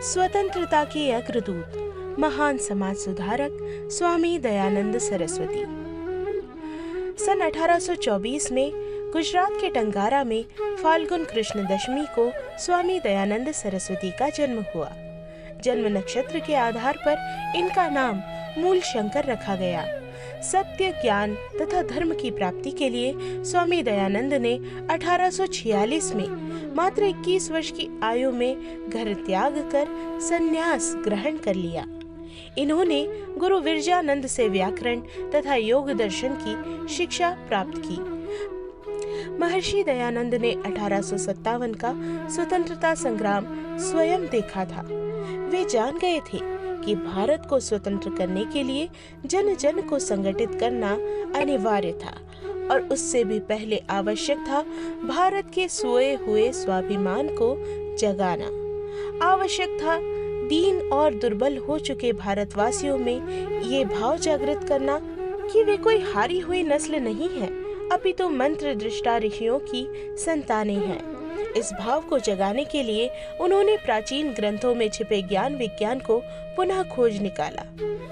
स्वतंत्रता के अग्रदूत, महान समाज सुधारक स्वामी दयानंद सरस्वती। सन 1824 में गुजरात के टंकारा में फाल्गुन कृष्ण दशमी को स्वामी दयानंद सरस्वती का जन्म हुआ। जन्म नक्षत्र के आधार पर इनका नाम मूल शंकर रखा गया। सत्य, ज्ञान तथा धर्म की प्राप्ति के लिए स्वामी दयानंद ने 1846 में मात्र 21 वर्ष की आयु में घर त्याग कर संन्यास ग्रहण कर लिया। इन्होंने गुरु विरजानंद से व्याकरण तथा योग दर्शन की शिक्षा प्राप्त की। महर्षि दयानंद ने 1857 का स्वतंत्रता संग्राम स्वयं देखा था। वे जान गए थे कि भारत को स्वतंत्र करने के लिए जन जन को संगठित करना अनिवार्य था और उससे भी पहले आवश्यक था भारत के सोए हुए स्वाभिमान को जगाना। आवश्यक था दीन और दुर्बल हो चुके भारतवासियों में ये भाव जागृत करना कि वे कोई हारी हुई नस्ल नहीं है, अपितु मंत्र दृष्टा ऋषियों की संतानें हैं। इस भाव को जगाने के लिए उन्होंने प्राचीन ग्रंथों में छिपे ज्ञान विज्ञान को पुनः खोज निकाला।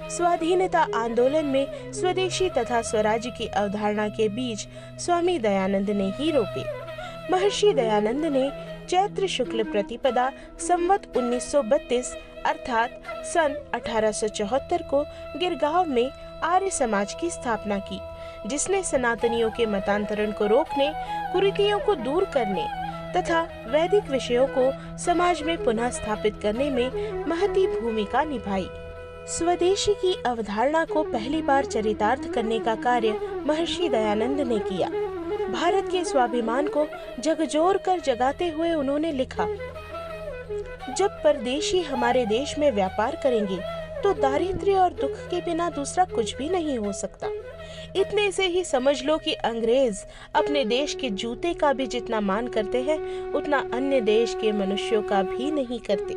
स्वाधीनता आंदोलन में स्वदेशी तथा स्वराज्य की अवधारणा के बीज स्वामी दयानंद ने ही रोपे। महर्षि दयानंद ने चैत्र शुक्ल प्रतिपदा संवत 1932 अर्थात सन 1874 को गिरगांव में आर्य समाज की स्थापना की, जिसने सनातनियों के मतांतरण को रोकने, कुरीतियों को दूर करने तथा वैदिक विषयों को समाज में पुनः स्थापित करने में महती भूमिका निभाई। स्वदेशी की अवधारणा को पहली बार चरितार्थ करने का कार्य महर्षि दयानंद ने किया। भारत के स्वाभिमान को झकझोर कर जगाते हुए उन्होंने लिखा, जब परदेशी हमारे देश में व्यापार करेंगे तो दारिद्र्य और दुख के बिना दूसरा कुछ भी नहीं हो सकता। इतने से ही समझ लो कि अंग्रेज अपने देश के जूते का भी जितना मान करते हैं उतना अन्य देश के मनुष्यों का भी नहीं करते।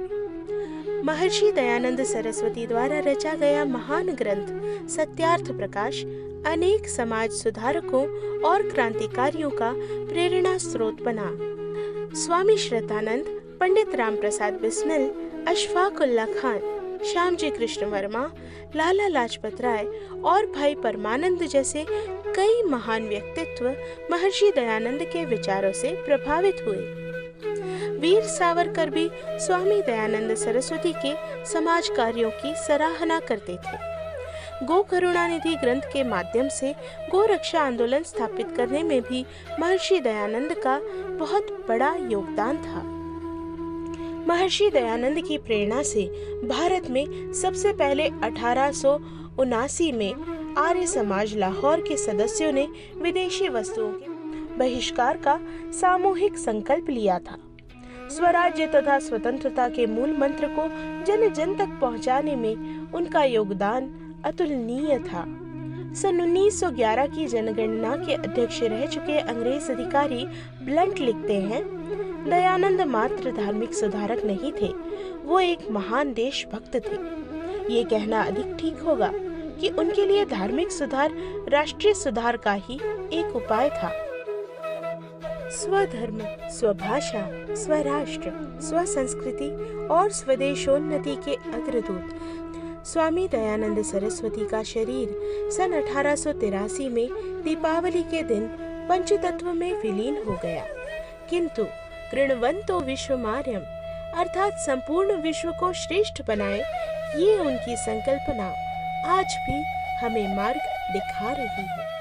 महर्षि दयानंद सरस्वती द्वारा रचा गया महान ग्रंथ सत्यार्थ प्रकाश अनेक समाज सुधारकों और क्रांतिकारियों का प्रेरणा स्रोत बना। स्वामी श्रद्धानंद, पंडित राम प्रसाद बिस्मिल, अशफाक उल्लाह खान, श्यामजी कृष्ण वर्मा, लाला लाजपत राय और भाई परमानंद जैसे कई महान व्यक्तित्व महर्षि दयानंद के विचारों से प्रभावित हुए। वीर सावरकर भी स्वामी दयानंद सरस्वती के समाज कार्यों की सराहना करते थे। गो करुणानिधि ग्रंथ के माध्यम से गो रक्षा आंदोलन स्थापित करने में भी महर्षि दयानंद का बहुत बड़ा योगदान था। महर्षि दयानंद की प्रेरणा से भारत में सबसे पहले 1879 में आर्य समाज लाहौर के सदस्यों ने विदेशी वस्तुओं के बहिष्कार का सामूहिक संकल्प लिया था। स्वराज्य तथा स्वतंत्रता के मूल मंत्र को जन जन तक पहुंचाने में उनका योगदान अतुलनीय था। सन 1911 की जनगणना के अध्यक्ष रह चुके अंग्रेज अधिकारी ब्लंट लिखते हैं, दयानंद मात्र धार्मिक सुधारक नहीं थे, वो एक महान देशभक्त थे। ये कहना अधिक ठीक होगा कि उनके लिए धार्मिक सुधार राष्ट्रीय सुधार का ही एक उपाय था। स्वधर्म, स्वभाषा, स्वराष्ट्र, स्वसंस्कृति और स्वदेशोन्नति के अग्रदूत स्वामी दयानंद सरस्वती का शरीर सन 1883 में दीपावली के दिन पंचतत्व में विलीन हो गया, किंतु कृणवंतो विश्वमार्यम अर्थात संपूर्ण विश्व को श्रेष्ठ बनाए, ये उनकी संकल्पना आज भी हमें मार्ग दिखा रही है।